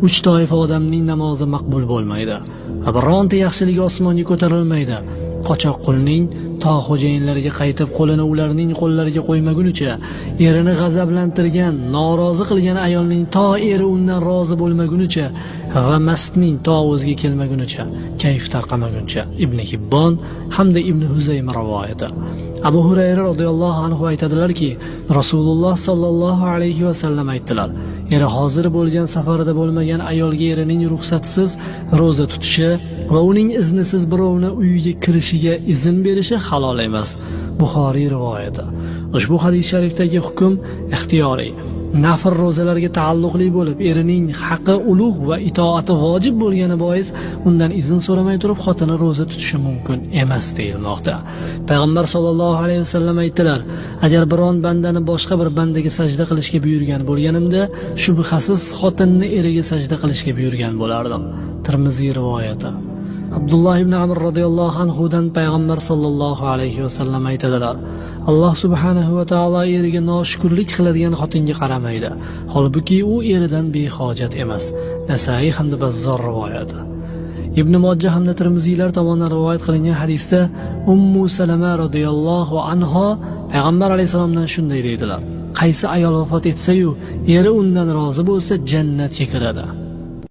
3 toifa odamning namozi maqbul bo'lmaydi va bironta yaxshilik osmonga ko'tarilmaydi. Qochoq qulning to xo'jayinlariga qaytib qo'lini ularning qo'llariga qo'ymagunicha, erini g'azablantirgan, norozi qilgan ayolning to eri undan rozi bo'lmagunicha va mastning to o'ziga kelmagunicha, kayf tarqamaguncha. Ibn Hibbon hamda Ibn Huzayma rivoyati. Abu Hurayra radhiyallohu anhu aytadilarki, Rasululloh sallallohu alayhi va sallam aytdilar: eri hozir bo'lgan safarida bo'lmagan ayolga erining ruxsatsiz roza tutishi va uning iznisiz birovni uyiga kirishiga izn berishi halol emas. Buxoriy rivoyati. Ushbu hadis sharifdagi hukm ixtiyoriy, nafr ro'zalarga taalluqli bo'lib, erining haqqi ulug' va itoati vojib bo'lgani bois undan izn so'ramay turib xotini roza tutishi mumkin emas deyilmoqda. Payg'ambar sollallohu alayhi vasallam aytdilar: agar biron bandani boshqa bir bandaga sajda qilishga buyurgan bo'lganimda, shubhasiz xotinni eriga sajda qilishga buyurgan bo'lardim. Tirmiziy rivoyati. Abdulloh ibn Amr radhiyallohu anhudan payg'ambar sollallohu alayhi vasallam aytadilar: Alloh subhanahu va taolo eriga noshukrlik qiladigan xotinga qaramaydi, holbuki u eridan behojat emas. Nasai hamda Bazzor rivoyati. Ibn Mojah hamda Tirmiziylar tomonidan rivoyat qilingan hadisda Ummu Salama radhiyallohu anha payg'ambar alayhisalomdan shunday deydilar: qaysi ayol vafot etsa-yu eri undan rozi bo'lsa, jannatga kiradi.